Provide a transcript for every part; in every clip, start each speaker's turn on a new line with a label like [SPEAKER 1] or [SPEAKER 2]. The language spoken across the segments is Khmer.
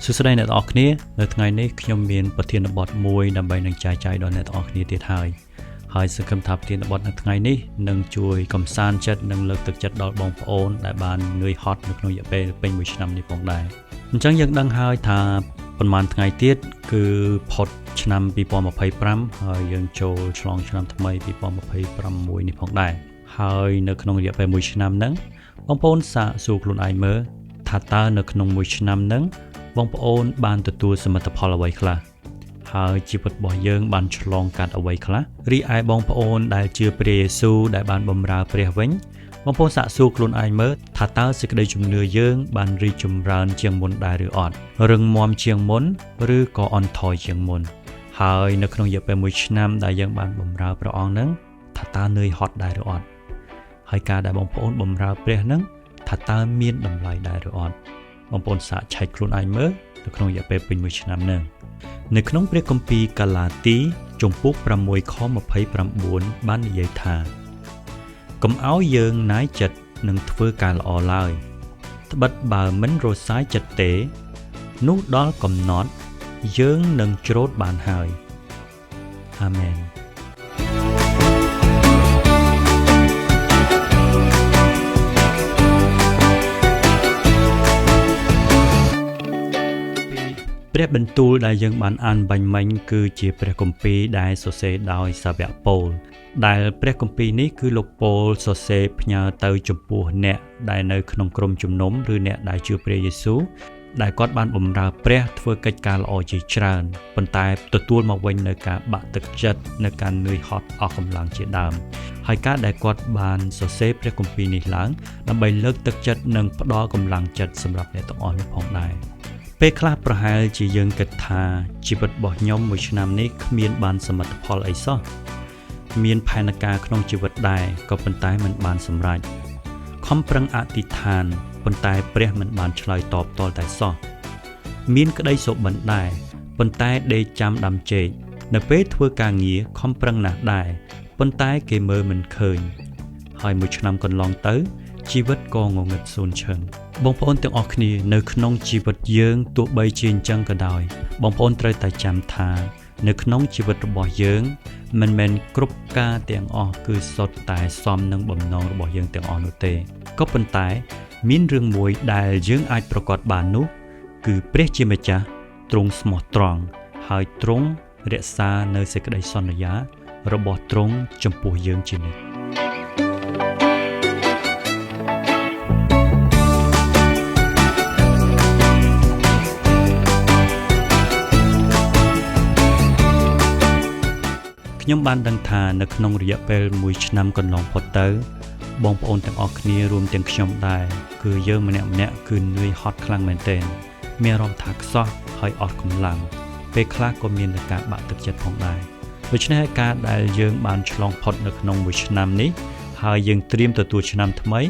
[SPEAKER 1] សួស្តីអ្នកទាំងអស់គ្នានៅថ្ងៃនេះខ្ញុំមានប្រធានបទមួយដើម្បីនឹងចែកចាយដល់អ្នកទាំងអស់គ្នាទៀតហើយសង្ឃឹមថាប្រធានបទនៅថ្ងៃនេះនឹងជួយកំសាន្តចិត្តនិងលើកទឹកចិត្តដល់បងប្អូនដែលបាននឿយហត់នៅក្នុងរយៈពេលពេញមួយឆ្នាំនេះផងដែរអញ្ចឹងយើងដឹងហើយថាប៉ុន្មានថ្ងៃទៀតគឺផុតឆ្នាំ2025ហើយយើងចូលឆ្លងឆ្នាំថ្មី2026នេះផងដែរហើយនៅក្នុងរយៈពេលមួយឆ្នាំហ្នឹងបងប្អូនសាកសួរខ្លួនឯងមើលថាតើនៅក្នុងមួយឆ្នាំហ្នឹងបងប្អូនបានទទួលសមិទ្ធផលអ្វីខ្លះហើយជីវិតរបស់យើងបានឆ្លងកាត់អ្វីខ្លះរីឯបងប្អូនដែលជឿព្រះយេស៊ូវដែលបានបម្រើព្រះវិញបងប្អូនសាកសួរខ្លួនឯងមើលថាតើសេចក្តីជំនឿយើងបានរីកចម្រើនជាងមុនដែរឬអត់រឹងមាំជាងមុនឬក៏អន់ថយជាងមុនហើយនៅក្នុងរយៈពេលមួយឆ្នាំដែលយើងបានបម្រើព្រះអង្គហ្នឹងថាតើនឿយហត់ដែរឬអត់ហើយការដែលបងប្អូនបម្រើព្រះហ្នឹងថាតើមានតម្លៃដែរឬអត់បងប្អូនសាកឆែកខ្លួនឯងមើលនៅក្នុងរយៈពេលពេញមួយឆ្នាំហ្នឹងនៅក្នុងព្រះគម្ពីរកាឡាទីជំពូក6ខ29បាននិយាយថាកុំឲ្យយើងណាយចិត្តនឹងធ្វើការល្អឡើយត្បិតបើមិនរសាយចិត្តទេនោះដល់កំណត់យើងនឹងច្រូតបានហើយអាមែនព្រះបន្ទូលដែលយើងបានអានបាញ់មិញគឺជាព្រះគម្ពីរដែលសរសេរដោយសាវកប៉ូលដែលព្រះគម្ពីរនេះគឺលោកប៉ូលសរសេរផ្ញើទៅចំពោះអ្នកដែលនៅក្នុងក្រុមជំនុំឬអ្នកដែលជឿព្រះយេស៊ូវដែលគាត់បានបម្រើព្រះធ្វើកិច្ចការល្អជាច្រើនប៉ុន្តែទទួលមកវិញនៅការបាក់ទឹកចិត្តនៅការនឿយហត់អស់កម្លាំងជាដើមហើយការដែលគាត់បានសរសេរព្រះគម្ពីរនេះឡើងដើម្បីលើកទឹកចិត្តនិងផ្ដល់កម្លាំងចិត្តសម្រាប់អ្នកទាំងអស់នេះផងដែរពេលខ្លះប្រហែលជាយើងគិតថាជីវិតរបស់ខ្ញុំមួយឆ្នាំនេះគ្មានបានសមិទ្ធផលអីសោះមានផែនការក្នុងជីវិតដែរក៏ប៉ុន្តែមិនបានសម្រេចខំប្រឹងអធិដ្ឋានប៉ុន្តែព្រះមិនបានឆ្លើយតបទាល់តែសោះមានក្តីសុបិនដែរប៉ុន្តែដេកចាំដាំចេកនៅពេលធ្វើការងារខំប្រឹងណាស់ដែរប៉ុន្តែគេមើលមិនឃើញហើយមួយឆ្នាំកន្លងទៅជីវិតក៏ងងឹតសូន្យឈឹងបងប្អូនទាំងអស់គ្នានៅក្នុងជីវិតយើងទោះបីជាអញ្ចឹងក៏ដោយបងប្អូនត្រូវតែចាំថានៅក្នុងជីវិតរបស់យើងមិនមែនគ្រប់ការទាំងអស់គឺសុទ្ធតែសមនឹងបំណងរបស់យើងទាំងអស់នោះទេក៏ប៉ុន្តែមានរឿងមួយដែលយើងអាចប្រកាសបាននោះគឺព្រះជាម្ចាស់ទ្រង់ស្មោះត្រង់ហើយទ្រង់រក្សានៅសេចក្តីសន្យារបស់ទ្រង់ចំពោះយើងជានិច្ចខ្ញុំបានដឹងថានៅក្នុងរយៈពេលមួយឆ្នាំកន្លងផុតទៅបងប្អូនទាំងអស់គ្នារួមទាំងខ្ញុំដែរគឺយើងម្នាក់គឺនឿយហត់ខ្លាំងមែនទែនមានអារម្មណ៍ថាខ្សោះហើយអស់កម្លាំងពេលខ្លះក៏មានការបាក់ទឹកចិត្តផងដែរដូច្នេះហើយការដែលយើងបានឆ្លងផុតនៅក្នុងមួយឆ្នាំនេះហើយយើងត្រៀមទទួលឆ្នាំថ្មី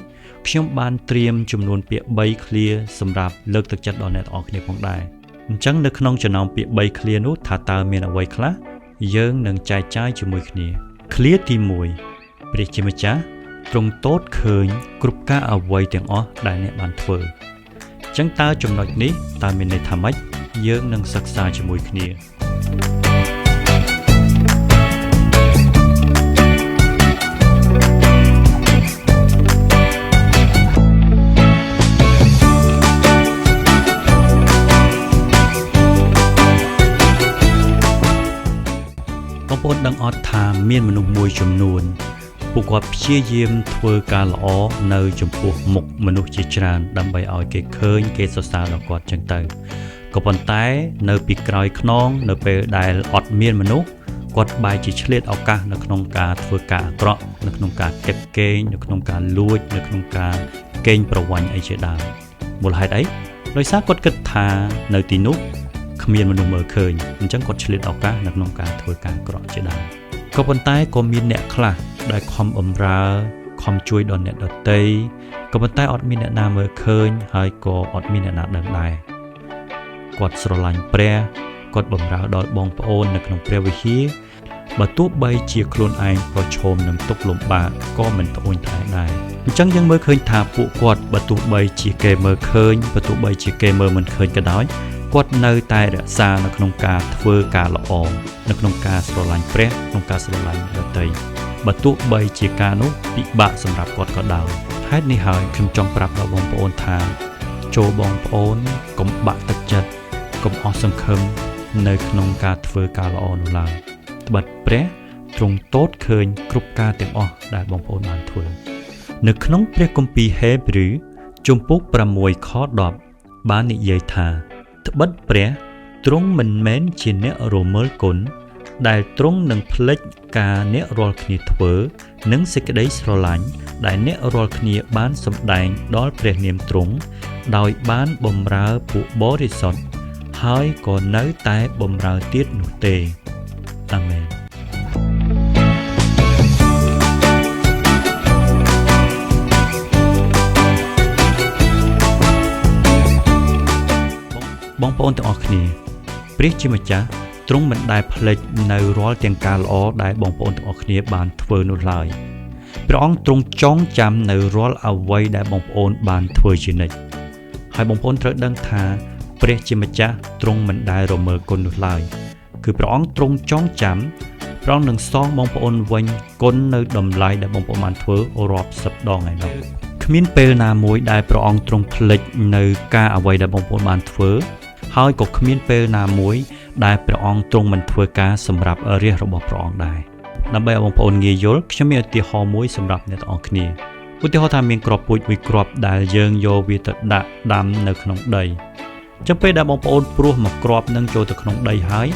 [SPEAKER 1] ខ្ញុំបានត្រៀមចំនួនពាក្យ3ឃ្លាសម្រាប់លើកទឹកចិត្តដល់អ្នកទាំងអស់គ្នាផងដែរអញ្ចឹងនៅក្នុងចំណោមពាក្យ3ឃ្លានោះថាតើមានអ្វីខ្លះយើងនឹងចែកចាយជាមួយគ្នាឃ្លាទី1ព្រះជាម្ចាស់ទ្រង់ទតឃើញគ្រប់ការអ្វីទាំងអស់ដែលអ្នកបានធ្វើអញ្ចឹងតើចំណុចនេះតើមានន័យថាម៉េចយើងនឹងសិក្សាជាមួយគ្នាបងប្អូនដឹងអត់ថាមានមនុស្សមួយចំនួនពួកគាត់ព្យាយាមធ្វើការល្អនៅចំពោះមុខមនុស្សជាច្រើនដើម្បីឲ្យគេឃើញគេសរសើរដល់គាត់ចឹងទៅក៏ប៉ុន្តែនៅពីក្រោយខ្នងនៅពេលដែលអត់មានមនុស្សគាត់បែរជាឆ្លៀតឱកាសនៅក្នុងការធ្វើការអាក្រក់នៅក្នុងការកិបកេងនៅក្នុងការលួចនៅក្នុងការកេងប្រវ័ញ្ចអីជាដើមមូលហេតុអីដោយសារគាត់គិតថានៅទីនោះគ្មានមនុស្សមើលឃើញអញ្ចឹងគាត់ឆ្លៀតឱកាសនៅក្នុងការធ្វើការអាក្រក់ជាដើមក៏ប៉ុន្តែក៏មានអ្នកខ្លះដែលខំបម្រើខំជួយដល់អ្នកដទៃក៏ប៉ុន្តែអត់មានអ្នកណាមើលឃើញហើយក៏អត់មានអ្នកណាដឹងដែរគាត់ស្រឡាញ់ព្រះគាត់បម្រើដល់បងប្អូននៅក្នុងព្រះវិហារបើទោះបីជាខ្លួនឯងប្រឈមនឹងទុក្ខលំបាកក៏មិនត្អូញត្អែដែរអញ្ចឹងយើងមើលឃើញថាពួកគាត់បើទោះបីជាគេមើលឃើញបើទោះបីជាគេមើលមិនឃើញក៏ដោយ គាត់នៅតែរក្សានៅក្នុងការធ្វើការល្អនៅក្នុងការស្រឡាញ់ព្រះក្នុងការស្រឡាញ់ដទៃបើទោះបីជាការនោះពិបាកសម្រាប់គាត់ក៏ដោយហេតុនេះហើយខ្ញុំចង់ប្រាប់ដល់បងប្អូនថាចូលបងប្អូនកុំបាក់ទឹកចិត្តកុំអស់សង្ឃឹមនៅក្នុងការធ្វើការល្អនោះឡើយត្បិតព្រះទ្រង់ទតឃើញគ្រប់ការទាំងអស់ដែលបងប្អូនបានធ្វើនៅក្នុងព្រះគម្ពីរហេព្រើរជំពូក6ខ10បាននិយាយថាត្បិតព្រះទ្រង់មិនមែនជាអ្នករមើលគុណដែលទ្រង់នឹងភ្លេចការអ្នករាល់គ្នាធ្វើនិងសេចក្តីស្រឡាញ់ដែលអ្នករាល់គ្នាបានសម្ដែងដល់ព្រះនាមទ្រង់ដោយបានបម្រើពួកបរិសុទ្ធហើយក៏នៅតែបម្រើទៀតនោះទេអាមែនបងប្អូនទាំងអស់គ្នាព្រះជាម្ចាស់ទ្រង់មិនដែលភ្លេចនៅរាល់ទាំងការល្អដែលបងប្អូនទាំងអស់គ្នាបានធ្វើនោះឡើយព្រះអង្គទ្រង់ចងចាំនៅរាល់អ្វីដែលបងប្អូនបានធ្វើជានិច្ចហើយបងប្អូនត្រូវដឹងថាព្រះជាម្ចាស់ទ្រង់មិនដែលរមើលគុណនោះឡើយគឺព្រះអង្គទ្រង់ចងចាំព្រះអង្គនឹងសងបងប្អូនវិញគុណនៅតម្លៃដែលបងប្អូនបានធ្វើរាប់សិបដងហើយនោះគ្មានពេលណាមួយដែលព្រះអង្គទ្រង់ភ្លេចនៅការអ្វីដែលបងប្អូនបានធ្វើហើយក៏គ្មានពេលណាមួយដែលព្រះអង្គទ្រង់មិនធ្វើការសម្រាប់រាជរបស់ព្រះអង្គដែរដើម្បីឲ្យបងប្អូនងាយយល់ខ្ញុំមានឧទាហរណ៍មួយសម្រាប់អ្នកទាំងអស់គ្នាឧទាហរណ៍ថាមានគ្រាប់ពូជមួយគ្រាប់ដែលយើងយកវាទៅដាក់ដាំនៅក្នុងដីចឹងពេលដែលបងប្អូនព្រោះមកគ្រាប់នឹងចូលទៅក្នុងដីហើយ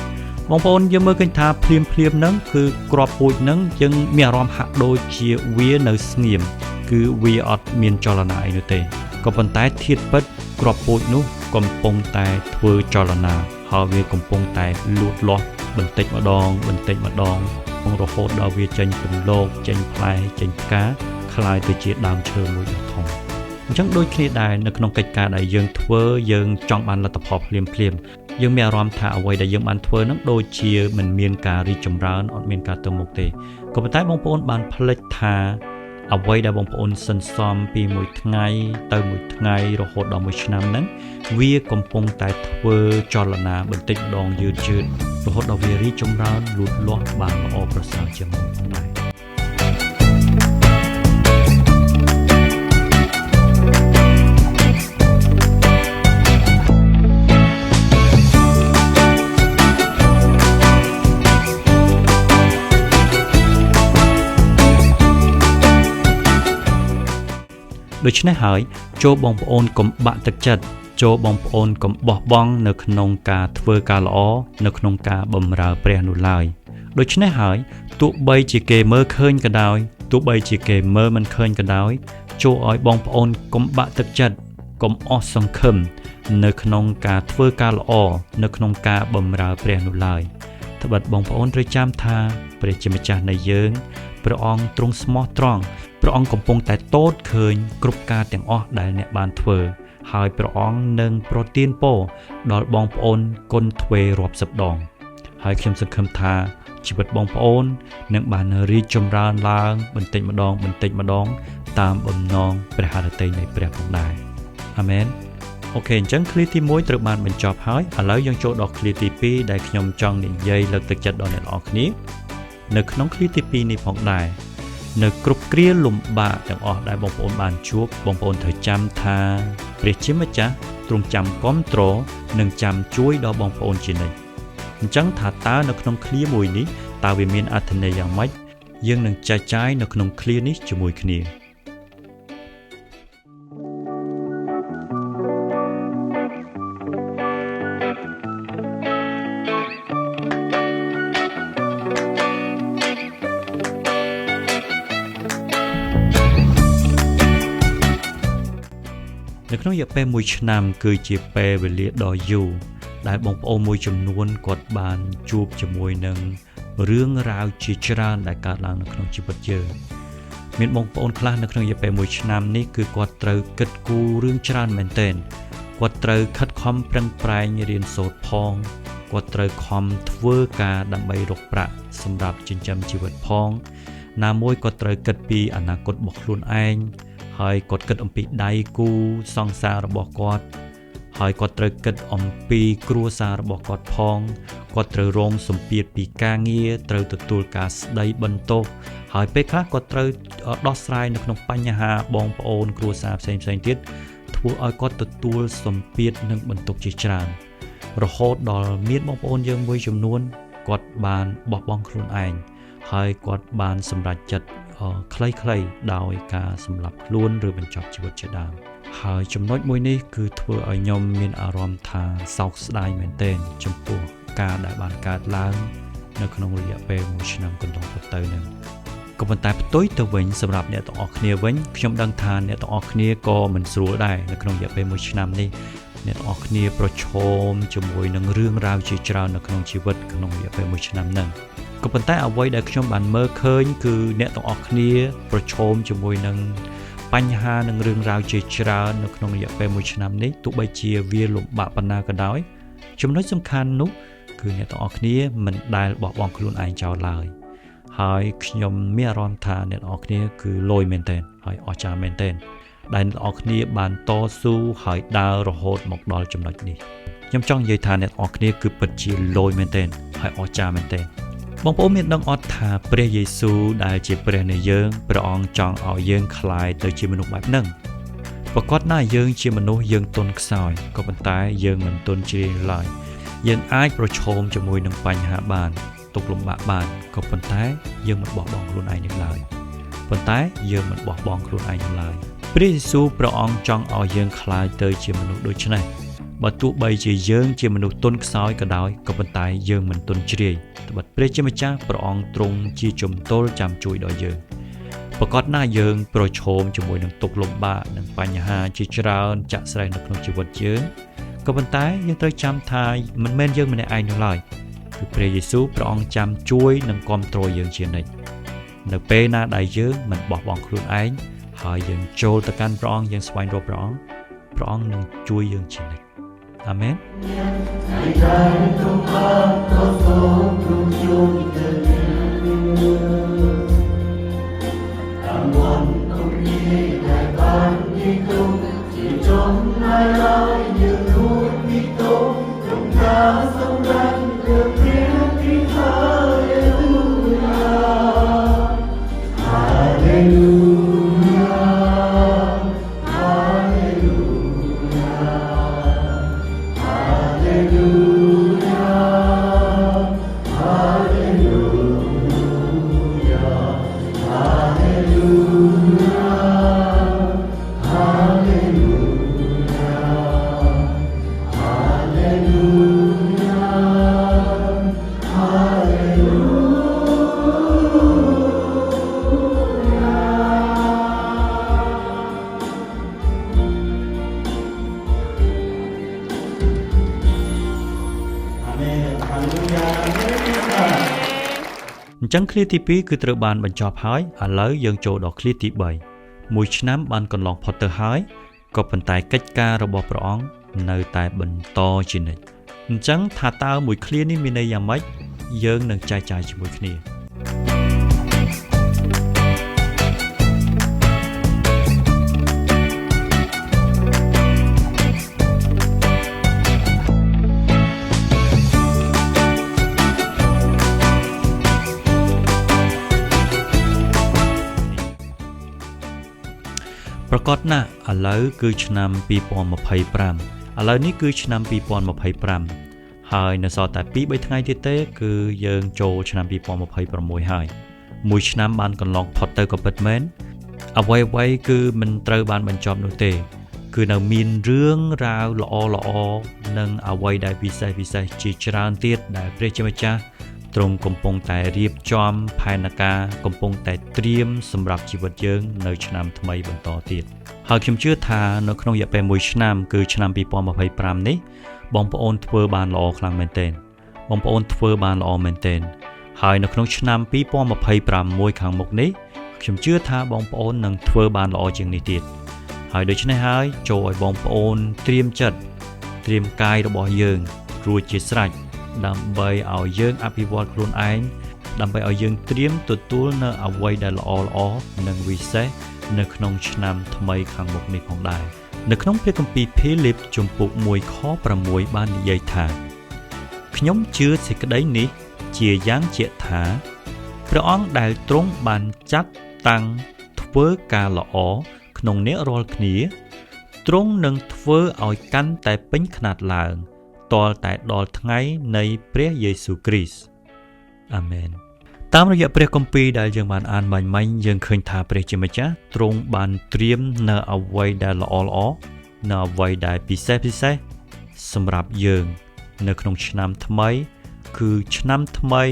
[SPEAKER 1] បងប្អូនយើងមើលឃើញថាភ្លាមហ្នឹងគឺគ្រាប់ពូជហ្នឹងយើងមានអារម្មណ៍ហាក់ដូចជាវានៅស្ងៀមគឺវាអត់មានចលនាអីនោះទេក៏ប៉ុន្តែធាតុពិតគ្រាប់ពូជនោះកំពុងតែធ្វើចលនាហើយវាកំពុងតែលូតលាស់បន្តិចម្ដងរហូតដល់វាចេញពន្លកចេញផ្លែចេញផ្កាคล้ายទៅជាដើមឈើមួយដ៏ធំអញ្ចឹងដូចគ្នាដែរនៅក្នុងកិច្ចការដែលយើងធ្វើយើងចង់បានលទ្ធផលភ្លាមយើងមានអារម្មណ៍ថាអ្វីដែលយើងបានធ្វើហ្នឹងដូចជាមិនមានការរីកចម្រើនអត់មានការទៅមុខទេក៏ប៉ុន្តែបងប្អូនបានភ្លេចថាអ្វីដែលបងប្អូនសន្សំពីមួយថ្ងៃទៅមួយថ្ងៃរហូតដល់មួយឆ្នាំហ្នឹងវាកំពុងតែធ្វើចលនាបន្តិចម្ដងយឺតរហូតដល់វារីកចម្រើនលូតលាស់បានល្អប្រសើរជាងមុនផងដែរដូច្នេះហើយចូលបងប្អូនកុំបាក់ទឹកចិត្តចូលបងប្អូនកុំបោះបង់នៅក្នុងការធ្វើការល្អនៅក្នុងការបម្រើព្រះនោះឡើយដូច្នេះហើយទោះបីជាគេមើលឃើញក៏ដោយទោះបីជាគេមើលមិនឃើញក៏ដោយចូលឲ្យបងប្អូនកុំបាក់ទឹកចិត្តកុំអស់សង្ឃឹមនៅក្នុងការធ្វើការល្អនៅក្នុងការបម្រើព្រះនោះឡើយត្បិតបងប្អូនត្រូវចាំថាព្រះជាម្ចាស់នៃយើងព្រះអង្គទ្រង់ស្មោះត្រង់ព្រះអង្គកំពុងតែទតឃើញគ្រប់ការទាំងអស់ដែលអ្នកបានធ្វើហើយព្រះអង្គនឹងប្រទានពរដល់បងប្អូនគុណទ្វេរាប់សិបដងហើយខ្ញុំសង្ឃឹមថាជីវិតបងប្អូននឹងបានរីកចម្រើនឡើងបន្តិចម្ដងតាមបំណងព្រះハរតីនៃព្រះផងដែរអាមែនអូខេអញ្ចឹងឃ្លាទី1ត្រូវបានបញ្ចប់ហើយឥឡូវយើងចូលដល់ឃ្លាទី2ដែលខ្ញុំចង់និយាយលើកទឹកចិត្តដល់អ្នកនរគ្នានៅក្នុងឃ្លាទី2នេះផងដែរនៅគ្រប់គ្រាលំបាកទាំងអស់ដែលបងប្អូនបានជួបបងប្អូនត្រូវចាំថាព្រះជាម្ចាស់ទ្រង់ចាំគាំទ្រនិងចាំជួយដល់បងប្អូនជានិច្ចអញ្ចឹងថាតើនៅក្នុងឃ្លាមួយនេះតើវាមានអត្ថន័យយ៉ាងម៉េចយើងនឹងចែកចាយនៅក្នុងឃ្លានេះជាមួយគ្នានៅក្នុងរយៈពេល1ឆ្នាំគឺជាពេលវេលាដ៏យូរដែលបងប្អូនមួយចំនួនគាត់បានជួបជាមួយនឹងរឿងរ៉ាវជាច្រើនដែលកើតឡើងនៅក្នុងជីវិតយើងមានបងប្អូនខ្លះនៅក្នុងរយៈពេល1ឆ្នាំនេះគឺគាត់ត្រូវគិតគូររឿងច្រើនមែនទែនគាត់ត្រូវខិតខំប្រឹងប្រែងរៀនសូត្រផងគាត់ត្រូវខំធ្វើការដើម្បីរកប្រាក់សម្រាប់ចិញ្ចឹមជីវិតផងណាមួយគាត់ត្រូវគិតពីអនាគតរបស់ខ្លួនឯងហើយគាត់គិតអំពីដៃគូសង្សាររបស់គាត់ ហើយគាត់ត្រូវគិតអំពីគ្រួសាររបស់គាត់ផងគាត់ត្រូវរងសម្ពាធពីការងារត្រូវទទួលការស្ដីបន្ទោសហើយពេលខ្លះគាត់ត្រូវដោះស្រាយនៅក្នុងបញ្ហាបងប្អូនគ្រួសារផ្សេងៗទៀតធ្វើឲ្យគាត់ទទួលសម្ពាធនិងបន្ទុកជាច្រើនរហូតដល់មានបងប្អូនយើងមួយចំនួនគាត់បានបោះបង់ខ្លួនឯងហើយគាត់បានសម្រេចចិត្តខ្លីៗដោយការសម្លាប់ខ្លួនឬបញ្ចប់ជីវិតជាដើមហើយចំណុចមួយនេះគឺធ្វើឲ្យខ្ញុំមានអារម្មណ៍ថាសោកស្ដាយមែនទែនចំពោះការដែលបានកើតឡើងនៅក្នុងរយៈពេល1ឆ្នាំកន្លងទៅនឹងក៏ប៉ុន្តែផ្ទុយទៅវិញសម្រាប់អ្នកទាំងអស់គ្នាវិញខ្ញុំដឹងថាអ្នកទាំងអស់គ្នាក៏មិនស្រួលដែរនៅក្នុងរយៈពេល1ឆ្នាំនេះអ្នកទាំងអស់គ្នាប្រឈមជាមួយនឹងរឿងរ៉ាវជាច្រើននៅក្នុងជីវិតក្នុងរយៈពេល1ឆ្នាំហ្នឹងក៏ប៉ុន្តែអ្វីដែលខ្ញុំបានមើលឃើញគឺអ្នកទាំងអស់គ្នាប្រឈមជាមួយនឹងបញ្ហានិងរឿងរ៉ាវជាច្រើននៅក្នុងរយៈពេល1ឆ្នាំនេះទោះបីជាវាលំបាកប៉ុណ្ណាក៏ដោយចំណុចសំខាន់នោះគឺអ្នកទាំងអស់គ្នាមិនដែលបោះបង់ខ្លួនឯងចោលឡើយហើយខ្ញុំមានអារម្មណ៍ថាអ្នកទាំងអស់គ្នាគឺលយមែនទែនហើយអស្ចារ្យមែនទែនដែលអ្នកទាំងអស់គ្នាបានតស៊ូហើយដើររហូតមកដល់ចំណុចនេះខ្ញុំចង់និយាយថាអ្នកទាំងអស់គ្នាគឺពិតជាលយមែនទែនហើយអស្ចារ្យមែនទែនបងប្អូនមានដឹងអត់ថាព្រះយេស៊ូវដែលជាព្រះនៃយើងព្រះអង្គចង់ឲ្យយើងក្លាយទៅជាមនុស្សបែបហ្នឹងប្រកបណាយើងជាមនុស្សយើងទន់ខ្សោយក៏ប៉ុន្តែយើងមិនទន់ជ្រាយឡើយយើងអាចប្រឈមជាមួយនឹងបញ្ហាបានទុក្ខលំបាកបានក៏ប៉ុន្តែយើងមិនបោះបង់ខ្លួនឯងនឹងឡើយព្រះយេស៊ូវព្រះអង្គចង់ឲ្យយើងក្លាយទៅជាមនុស្សដូចនេះបើទោះបីជាយើងជាមនុស្សទន់ខ្សោយក៏ដោយក៏ប៉ុន្តែយើងមិនទន់ជ្រាយត្បិតព្រះជាម្ចាស់ព្រះអង្គទ្រង់ជាជំទល់ចាំជួយដល់យើងប្រកបណាយើងប្រឈមជាមួយនឹងទុក្ខលំបាកនិងបញ្ហាជាច្រើនចាក់ស្រែនៅក្នុងជីវិតយើងក៏ប៉ុន្តែយើងត្រូវចាំថាមិនមែនយើងម្នាក់ឯងនោះឡើយគឺព្រះយេស៊ូវព្រះអង្គចាំជួយនិងគាំទ្រយើងជានិច្ចនៅពេលណាដែលយើងមិនបោះបង់ខ្លួនឯងហើយយើងចូលទៅកាន់ព្រះអង្គយើងស្វែងរកព្រះអង្គនឹងជួយយើងជានិច្ចអាមែនអញ្ចឹងឃ្លាទី2គឺត្រូវបានបញ្ចប់ហើយឥឡូវយើងចូលដល់ឃ្លាទី3 1ឆ្នាំបានកន្លងផុតទៅហើយក៏ប៉ុន្តែកិច្ចការរបស់ព្រះអង្គនៅតែបន្តជានិច្ចអញ្ចឹងថាតើមួយឃ្លានេះមានន័យយ៉ាងម៉េចយើងនឹងចែកចាយជាមួយគ្នាប្រកបណាស់ឥឡូវគឺឆ្នាំ2025ឥឡូវនេះគឺឆ្នាំ2025ហើយនៅសល់តែ 2-3 ថ្ងៃទៀតទេគឺយើងចូលឆ្នាំ2026ហើយមួយឆ្នាំបានកន្លងផុតទៅក៏ពិតមែនអ្វីៗគឺមិនត្រូវបានបញ្ចប់នោះទេគឺនៅមានរឿងរ៉ាវល្អនិងអ្វីដែលពិសេសជាច្រើនទៀតដែលព្រះជាម្ចាស់ទ្រង់កំពុងតែរៀបចំផែនការកំពុងតែត្រៀមសម្រាប់ជីវិតយើងនៅឆ្នាំថ្មីបន្តទៀតហើយខ្ញុំជឿថានៅក្នុងរយៈពេល1ឆ្នាំគឺឆ្នាំ2025នេះបងប្អូនធ្វើបានល្អខ្លាំងមែនទែនបងប្អូនធ្វើបានល្អមែនទែនហើយនៅក្នុងឆ្នាំ2026ខាងមុខនេះខ្ញុំជឿថាបងប្អូននឹងធ្វើបានល្អជាងនេះទៀតហើយដូច្នេះហើយចូលឲ្យបងប្អូនត្រៀមចិត្តត្រៀមកាយរបស់យើងរួចជាស្រេចដើម្បីឲ្យយើងអភិវឌ្ឍខ្លួនឯងដើម្បីឲ្យយើងត្រៀមទទួលនៅអ្វីដែលល្អនិងវិសេសនៅក្នុងឆ្នាំថ្មីខាងមុខនេះផងដែរ នៅក្នុងព្រះគម្ពីរភីលីបជំពូក1ខ6បាននិយាយថាខ្ញុំជឿសេចក្តីនេះជាយ៉ាងជាក់ថាព្រះអង្គដែលទ្រង់បានចាត់តាំងធ្វើការល្អក្នុងអ្នករាល់គ្នាទ្រង់នឹងធ្វើឲ្យកាន់តែពេញខ្នាតឡើងទាល់តែដល់ថ្ងៃនៃព្រះយេស៊ូវគ្រីស្ទអាមែនតាមរយៈព្រះគម្ពីរដែលយើងបានអានមិញយើងឃើញថាព្រះជាម្ចាស់ទ្រង់បានត្រៀមនៅអ្វីដែលល្អនៅអ្វីដែលពិសេសសម្រាប់យើងនៅក្នុងឆ្នាំថ្មីគឺឆ្នាំថ្មី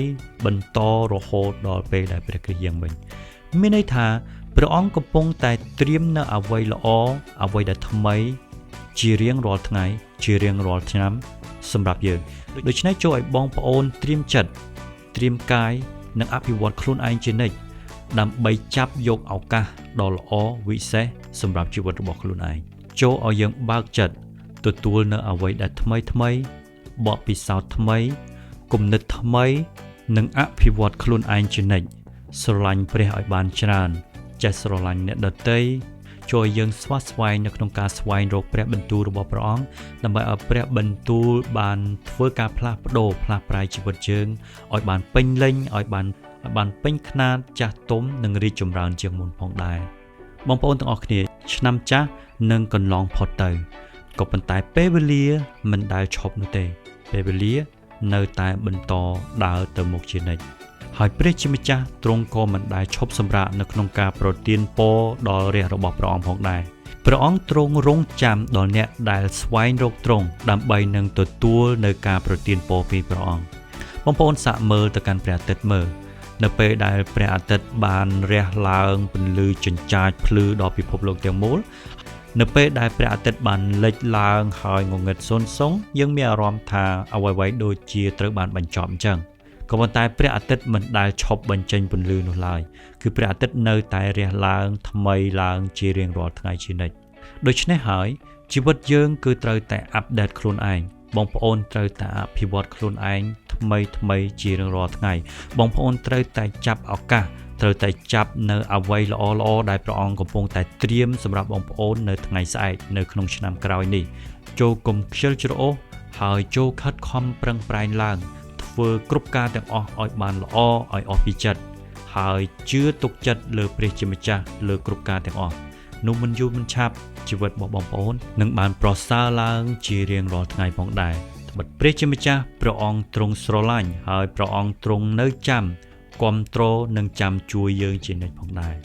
[SPEAKER 1] បន្តរហូតដល់ពេលដែលព្រះគ្រីស្ទយាងវិញមានន័យថាព្រះអង្គកំពុងតែត្រៀមនៅអ្វីល្អអ្វីដែលថ្មីជារៀងរាល់ថ្ងៃជារៀងរាល់ឆ្នាំសម្រាប់យើងដូច្នេះចូលឲ្យបងប្អូនត្រៀមចិត្តត្រៀមកាយនិងអភិវឌ្ឍខ្លួនឯងជានិច្ចដើម្បីចាប់យកឱកាសដ៏ល្អវិសេសសម្រាប់ជីវិតរបស់ខ្លួនឯងចូលឲ្យយើងបើកចិត្តទទួលនៅអ្វីដែលថ្មីបកពិសោធន៍ថ្មីគំនិតថ្មីនិងអភិវឌ្ឍខ្លួនឯងជានិច្ចស្រឡាញ់ព្រះឲ្យបានច្រើនចេះស្រឡាញ់អ្នកដទៃជួយយើងស្វែងនៅក្នុងការស្វែងរកព្រះបន្ទូលរបស់ព្រះអង្គដើម្បីឲ្យព្រះបន្ទូលបានធ្វើការផ្លាស់ប្ដូរផ្លាស់ប្រែជីវិតយើងឲ្យបានពេញលេញឲ្យបានពេញខ្នាតចាស់ទុំនិងរីកចម្រើនជាងមុនផងដែរបងប្អូនទាំងអស់គ្នាឆ្នាំចាស់នឹងកន្លងផុតទៅក៏ប៉ុន្តែពេលវេលាមិនដែលឈប់នោះទេពេលវេលានៅតែបន្តដើរទៅមុខជានិច្ចហើយព្រះជាម្ចាស់ទ្រង់ក៏មិនដែលឈប់សម្រាកនៅក្នុងការប្រទានពរដល់រាជរបស់ព្រះអង្គផងដែរព្រះអង្គទ្រង់រង់ចាំដល់អ្នកដែលស្វែងរកទ្រង់ដើម្បីនឹងទទួលនៅការប្រទានពរពីព្រះអង្គបងប្អូនសាកមើលទៅកាន់ព្រះអាទិត្យមើលនៅពេលដែលព្រះអាទិត្យបានរះឡើងពន្លឺចិញ្ចាចភ្លឺដល់ពិភពលោកទាំងមូលនៅពេលដែលព្រះអាទិត្យបានលិចឡើងហើយងងឹតសុនសុងយើងមានអារម្មណ៍ថាអ្វីៗដូចជាត្រូវបានបញ្ចប់អញ្ចឹងក៏ប៉ុន្តែព្រះអាទិត្យមិនដែលឈប់បញ្ចេញពន្លឺនោះឡើយគឺព្រះអាទិត្យនៅតែរះឡើងថ្មីឡើងជារៀងរាល់ថ្ងៃជានិច្ចដូច្នេះហើយជីវិតយើងគឺត្រូវតែអាប់ដេតខ្លួនឯងបងប្អូនត្រូវតែអភិវឌ្ឍខ្លួនឯងថ្មីជារៀងរាល់ថ្ងៃបងប្អូនត្រូវតែចាប់ឱកាសត្រូវតែចាប់នៅអ្វីល្អដែលព្រះអង្គកំពុងតែត្រៀមសម្រាប់បងប្អូននៅថ្ងៃស្អែកនៅក្នុងឆ្នាំក្រោយនេះចូលកុំខ្ជិលច្រអូសហើយចូលខិតខំប្រឹងប្រែងឡើងធ្វើគ្រប់ការទាំងអស់ឲ្យបានល្អឲ្យអស់ពីចិត្តហើយជឿទុកចិត្តលើព្រះជាម្ចាស់លើគ្រប់ការទាំងអស់នោះមិនយូរមិនឆាប់ជីវិតរបស់បងប្អូននឹងបានប្រសើរឡើងជារៀងរាល់ថ្ងៃផងដែរត្បិតព្រះជាម្ចាស់ព្រះអង្គទ្រង់ស្រឡាញ់ហើយព្រះអង្គទ្រង់នៅចាំគាំទ្រនិងចាំជួយយើងជានិច្ចផងដែរ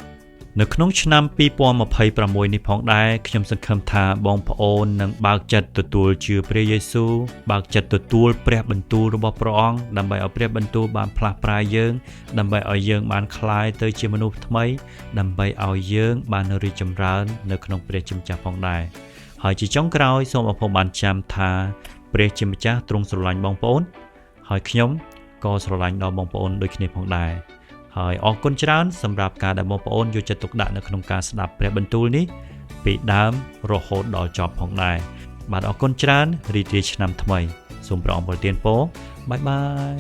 [SPEAKER 1] នៅក្នុងឆ្នាំ2026នេះផងដែរខ្ញុំសង្ឃឹមថាបងប្អូននឹងបើកចិត្តទទួលជឿព្រះយេស៊ូវបើកចិត្តទទួលព្រះបន្ទូលរបស់ព្រះអង្គដើម្បីឲ្យព្រះបន្ទូលបានផ្លាស់ប្រែយើងដើម្បីឲ្យយើងបានក្លាយទៅជាមនុស្សថ្មីដើម្បីឲ្យយើងបានរីកចម្រើននៅក្នុងព្រះជាម្ចាស់ផងដែរហើយជាចុងក្រោយសូមបងប្អូនបានចាំថាព្រះជាម្ចាស់ទ្រង់ស្រឡាញ់បងប្អូនហើយខ្ញុំក៏ស្រឡាញ់ដល់បងប្អូនដូចគ្នាផងដែរហើយអរគុណច្រើនសម្រាប់ការដែលបងប្អូនយកចិត្តទុកដាក់នៅក្នុងការស្ដាប់ព្រះបន្ទូលនេះពីដើមរហូតដល់ចប់ផងដែរបាទអរគុណច្រើនរីករាយឆ្នាំថ្មីសូមព្រះអង្គប្រទានពរបាយបាយ